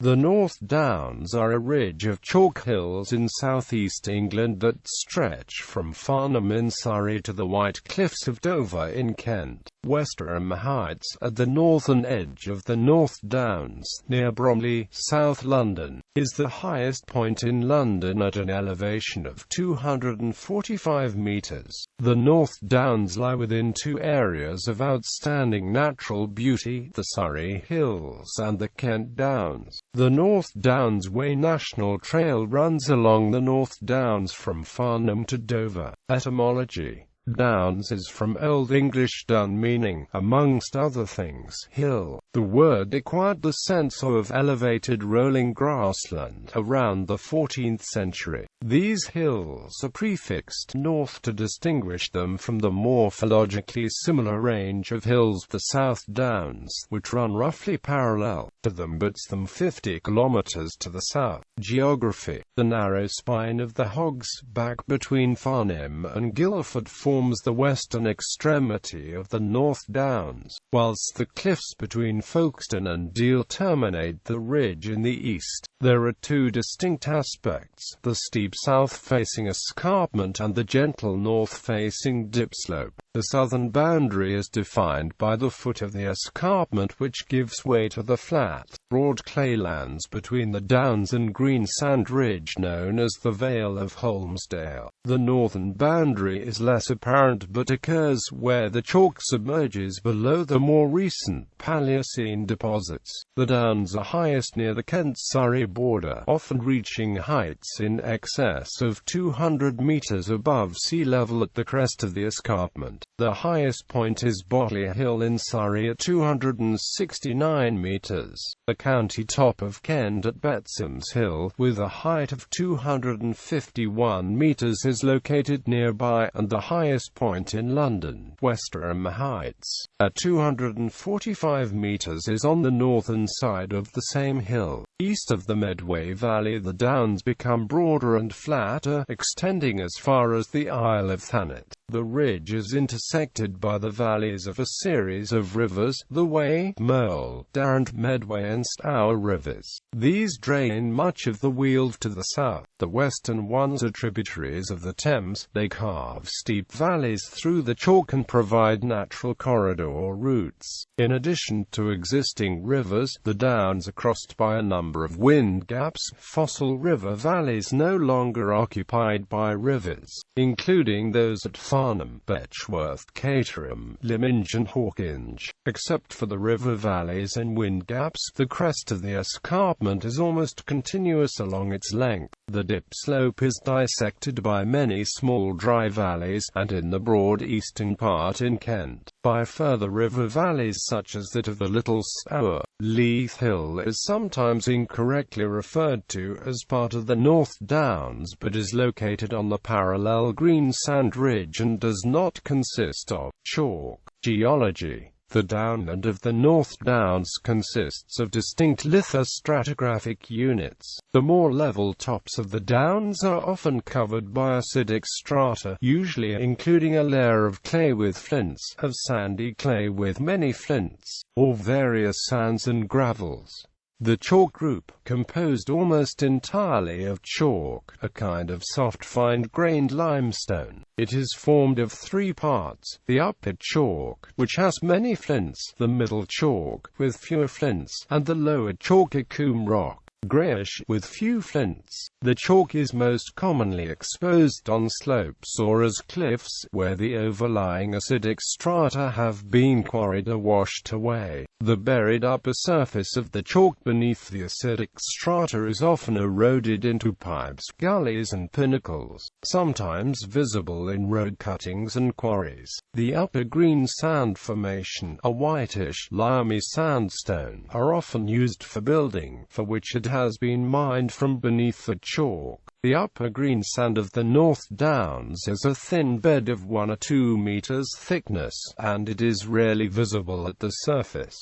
The North Downs are a ridge of chalk hills in southeast England that stretch from Farnham in Surrey to the White Cliffs of Dover in Kent. Westerham Heights, at the northern edge of the North Downs, near Bromley, South London, is the highest point in London at an elevation of 245 metres. The North Downs lie within two areas of outstanding natural beauty, the Surrey Hills and the Kent Downs. The North Downs Way National Trail runs along the North Downs from Farnham to Dover. Etymology: Downs is from Old English dun, meaning, amongst other things, hill. The word acquired the sense of elevated rolling grassland around the 14th century. These hills are prefixed north to distinguish them from the morphologically similar range of hills, the South Downs, which run roughly parallel to them but some 50 kilometers to the south. Geography: the narrow spine of the Hog's Back between Farnham and Guildford forms the western extremity of the North Downs, whilst the cliffs between Folkestone and Deal terminate the ridge in the east. There are two distinct aspects: the steep south-facing escarpment and the gentle north-facing dip slope. The southern boundary is defined by the foot of the escarpment, which gives way to the flat, broad claylands between the downs and green sand ridge known as the Vale of Holmesdale. The northern boundary is less apparent but occurs where the chalk submerges below the more recent Paleocene deposits. The downs are highest near the Kent-Surrey border, often reaching heights in excess of 200 meters above sea level at the crest of the escarpment. The highest point is Botley Hill in Surrey at 269 meters. The county top of Kent at Betsam's Hill, with a height of 251 meters, is located nearby, and the highest point in London, Westerham Heights, at 245 meters, is on the northern side of the same hill. East of the Medway Valley, the downs become broader and flatter, extending as far as the Isle of Thanet. The ridge is intersected by the valleys of a series of rivers, the Wey, Mole, Dare and Medway and Stour rivers. These drain much of the Weald to the south. The western ones are tributaries of the Thames. They carve steep valleys through the chalk and provide natural corridor routes. In addition to existing rivers, the downs are crossed by a number of wind gaps, fossil river valleys no longer occupied by rivers, including those at Farnham, Betchworth, Caterham, Lyminge and Hawkinge. Except for the river valleys and wind gaps, the crest of the escarpment is almost continuous along its length. The dip slope is dissected by many small dry valleys, and in the broad eastern part in Kent, by further river valleys such as that of the Little Stour. Leith Hill is sometimes incorrectly referred to as part of the North Downs, but is located on the parallel green sand ridge and does not consist of chalk. Geology: the downland of the North Downs consists of distinct lithostratigraphic units. The more level tops of the downs are often covered by acidic strata, usually including a layer of clay with flints, of sandy clay with many flints, or various sands and gravels. The chalk group, composed almost entirely of chalk, a kind of soft fine-grained limestone. It is formed of three parts: the upper chalk, which has many flints, the middle chalk, with fewer flints, and the lower chalk, a coombe rock, greyish, with few flints. The chalk is most commonly exposed on slopes or as cliffs, where the overlying acidic strata have been quarried or washed away. The buried upper surface of the chalk beneath the acidic strata is often eroded into pipes, gullies and pinnacles, sometimes visible in road cuttings and quarries. The upper green sand formation, a whitish, limey sandstone, are often used for building, for which it has been mined from beneath the chalk. The upper green sand of the North Downs is a thin bed of 1 or 2 meters thickness, and it is rarely visible at the surface.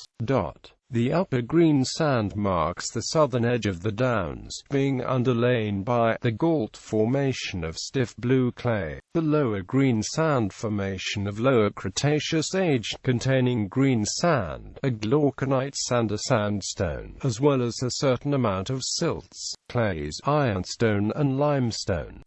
The upper green sand marks the southern edge of the Downs, being underlain by the Gault Formation of stiff blue clay, the lower green sand formation of Lower Cretaceous age containing green sand, a glauconite and a sandstone, as well as a certain amount of silts, clays, ironstone and limestone.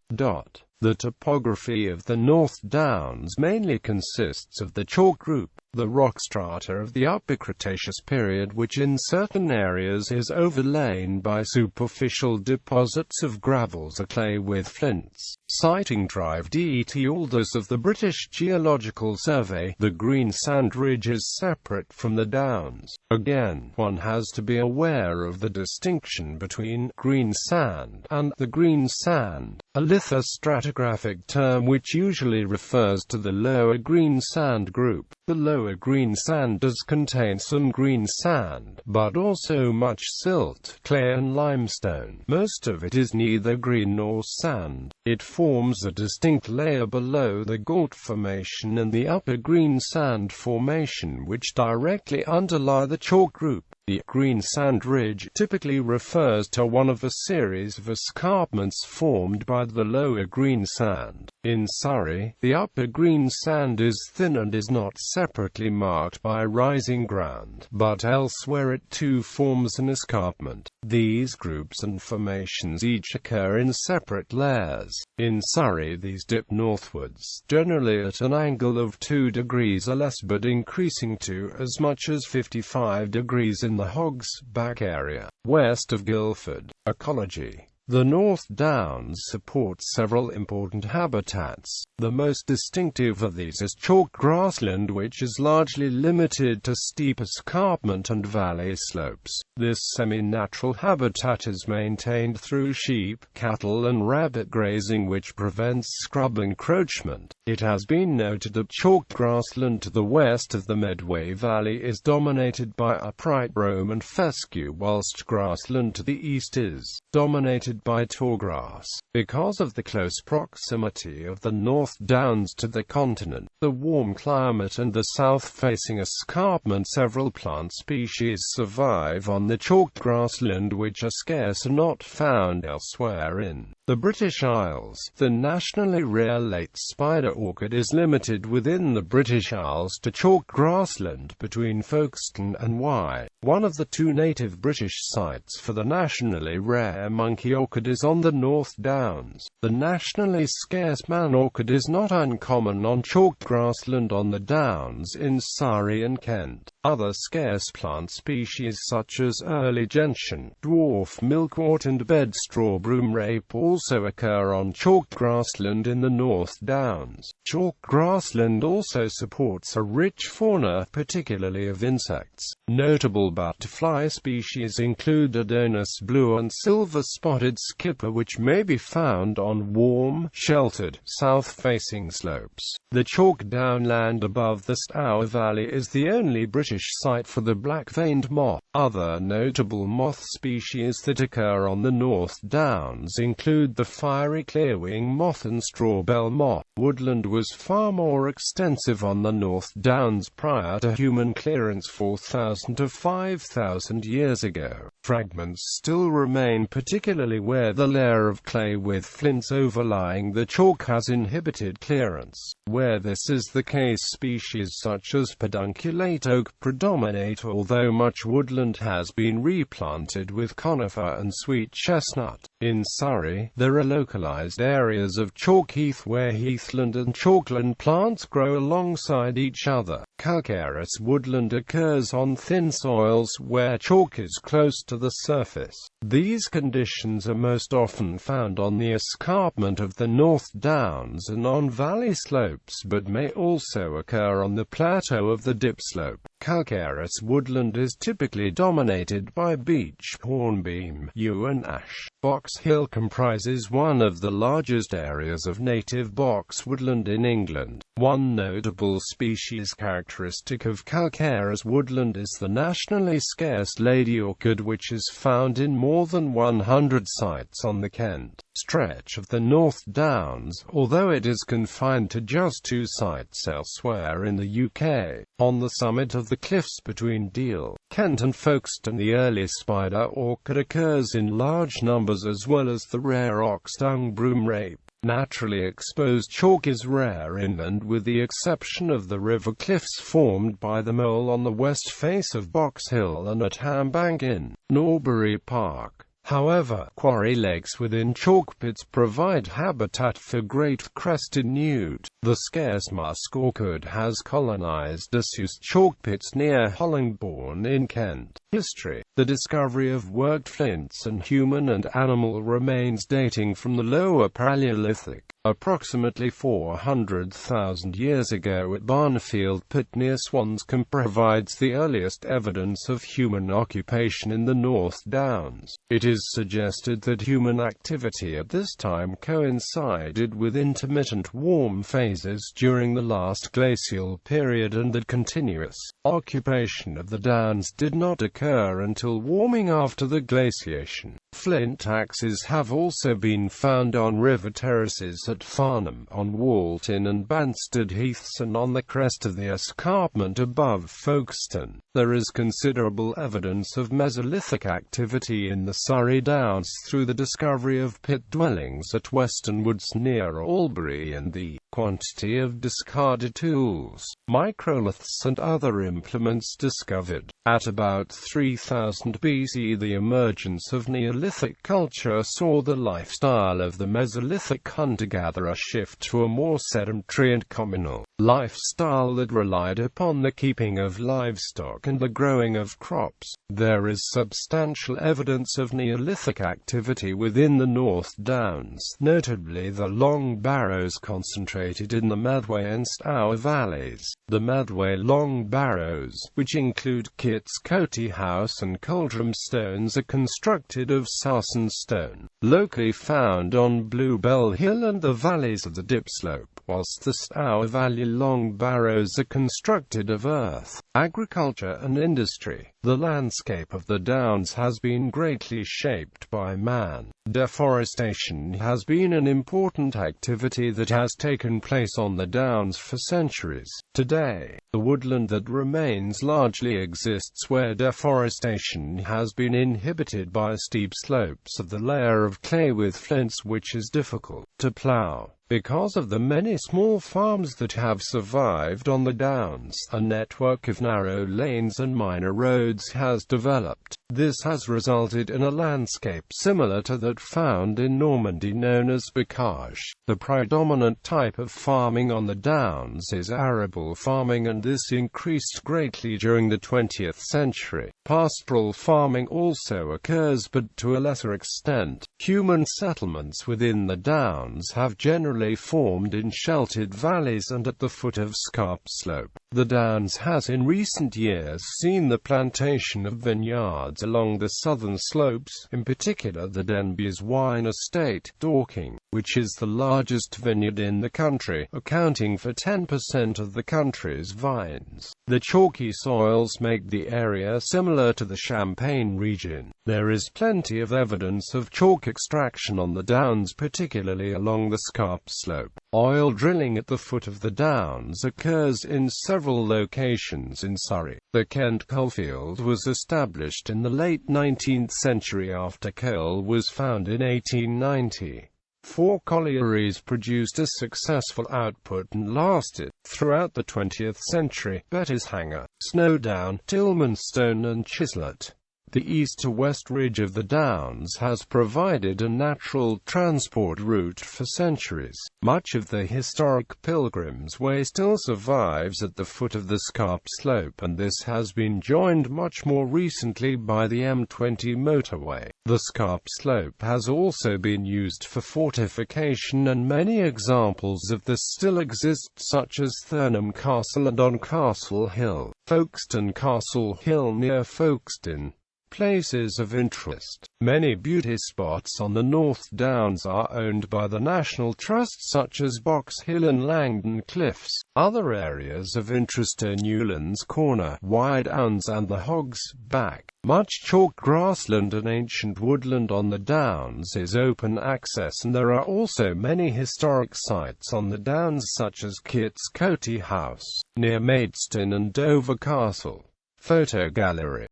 The topography of the North Downs mainly consists of the chalk group, the rock strata of the Upper Cretaceous period, which in certain areas is overlain by superficial deposits of gravels or clay with flints. Citing Det Alders of the British Geological Survey, the green sand ridge is separate from the Downs. Again, one has to be aware of the distinction between green sand and the green sand, a lithostratigraphic term which usually refers to the lower green sand group. The lower green sand does contain some green sand, but also much silt, clay and limestone. Most of it is neither green nor sand. It forms a distinct layer below the Gault Formation and the upper green sand formation, which directly underlie the chalk group. The green sand ridge typically refers to one of a series of escarpments formed by the lower green sand. In Surrey, the upper green sand is thin and is not separately marked by rising ground, but elsewhere it too forms an escarpment. These groups and formations each occur in separate layers. In Surrey these dip northwards, generally at an angle of 2 degrees or less, but increasing to as much as 55 degrees in the Hog's Back area, west of Guildford. Ecology. The North Downs support several important habitats. The most distinctive of these is chalk grassland, which is largely limited to steep escarpment and valley slopes. This semi-natural habitat is maintained through sheep, cattle and rabbit grazing, which prevents scrub encroachment. It has been noted that chalk grassland to the west of the Medway Valley is dominated by upright brome and fescue, whilst grassland to the east is dominated by tallgrass. Because of the close proximity of the North Downs to the continent, the warm climate and the south-facing escarpment, several plant species survive on the chalk grassland, which are scarce and not found elsewhere in the British Isles. The nationally rare late spider orchid is limited within the British Isles to chalk grassland between Folkestone and Wye. One of the 2 native British sites for the nationally rare monkey orchid is on the North Downs. The nationally scarce man orchid is not uncommon on chalk grassland on the Downs in Surrey and Kent. Other scarce plant species such as early gentian, dwarf milkwort and bedstraw broomrape also occur on chalk grassland in the North Downs. Chalk grassland also supports a rich fauna, particularly of insects. Notable butterfly species include Adonis blue and silver-spotted skipper, which may be found on warm, sheltered, south-facing slopes. The chalk downland above the Stour Valley is the only British site for the black-veined moth. Other notable moth species that occur on the North Downs include the fiery clearwing moth and strawbell moth. Woodland was far more extensive on the North Downs prior to human clearance 4,000 to 5,000 years ago. Fragments still remain, particularly where the layer of clay with flints overlying the chalk has inhibited clearance. Where this is the case, species such as pedunculate oak predominate, although much woodland has been replanted with conifer and sweet chestnut. In Surrey, there are localized areas of chalk heath where heathland and chalkland plants grow alongside each other. Calcareous woodland occurs on thin soils where chalk is close to the surface. These conditions are most often found on the escarpment of the North Downs and on valley slopes, but may also occur on the plateau of the dip slope. Calcareous woodland is typically dominated by beech, hornbeam, yew and ash. Box Hill comprises one of the largest areas of native box woodland in England. One notable species characteristic of calcareous woodland is the nationally scarce lady orchid, which is found in more than 100 sites on the Kent, stretch of the North Downs, although it is confined to just 2 sites elsewhere in the UK. On the summit of the cliffs between Deal, Kent and Folkestone, the early spider orchid occurs in large numbers, as well as the rare ox-dung broom rape. Naturally exposed chalk is rare inland, with the exception of the river cliffs formed by the mole on the west face of Box Hill and at Hambank in Norbury Park. However, quarry lakes within chalk pits provide habitat for great crested newt. The scarce musk orchid has colonized disused chalk pits near Hollingbourne in Kent. History: the discovery of worked flints and human and animal remains dating from the Lower Paleolithic, approximately 400,000 years ago at Barnfield Pit near Swanscombe, provides the earliest evidence of human occupation in the North Downs. It is suggested that human activity at this time coincided with intermittent warm phases during the last glacial period, and that continuous occupation of the Downs did not occur until warming after the glaciation. Flint axes have also been found on river terraces at Farnham, on Walton and Banstead Heaths, and on the crest of the escarpment above Folkestone. There is considerable evidence of Mesolithic activity in the Surrey Downs through the discovery of pit dwellings at Weston Woods near Albury and the quantity of discarded tools, microliths and other implements discovered. At about 3000 BC, the emergence of Neolithic culture saw the lifestyle of the Mesolithic hunter-gatherer shift to a more sedentary and communal lifestyle that relied upon the keeping of livestock and the growing of crops. There is substantial evidence of Neolithic activity within the North Downs, notably the Long Barrows concentrated in the Medway and Stour valleys. The Medway Long Barrows, which include Kit's Coty House and Coldrum stones, are constructed of sarsen stone, locally found on Bluebell Hill and the valleys of the dip slope, whilst the Stour Valley Long Barrows are constructed of earth. Agriculture and industry. The landscape of the Downs has been greatly shaped by man. Deforestation has been an important activity that has taken place on the Downs for centuries. Today, the woodland that remains largely exists where deforestation has been inhibited by steep slopes of the layer of clay with flints, which is difficult to plough. Because of the many small farms that have survived on the Downs, a network of narrow lanes and minor roads has developed. This has resulted in a landscape similar to that found in Normandy known as bocage. The predominant type of farming on the Downs is arable farming, and this increased greatly during the 20th century. Pastoral farming also occurs, but to a lesser extent. Human settlements within the Downs have generally formed in sheltered valleys and at the foot of scarp slope. The Downs has in recent years seen the plantation of vineyards along the southern slopes, in particular the Denbies Wine Estate, Dorking, which is the largest vineyard in the country, accounting for 10% of the country's vines. The chalky soils make the area similar to the Champagne region. There is plenty of evidence of chalk extraction on the Downs, particularly along the scarp slope. Oil drilling at the foot of the Downs occurs in several locations in Surrey. The Kent coalfield was established in the late 19th century after coal was found in 1890. 4 collieries produced a successful output and lasted throughout the 20th century: Bettishanger, Snowdown, Tilmanstone and Chislett. The east to west ridge of the Downs has provided a natural transport route for centuries. Much of the historic Pilgrim's Way still survives at the foot of the scarp slope, and this has been joined much more recently by the M20 motorway. The scarp slope has also been used for fortification, and many examples of this still exist, such as Thurnham Castle and on Castle Hill, Folkestone Castle Hill near Folkestone. Places of interest. Many beauty spots on the North Downs are owned by the National Trust, such as Box Hill and Langdon Cliffs. Other areas of interest are Newlands Corner, Wye Downs and the Hog's Back. Much chalk grassland and ancient woodland on the Downs is open access, and there are also many historic sites on the Downs such as Kit's Coty House, near Maidstone, and Dover Castle. Photo gallery.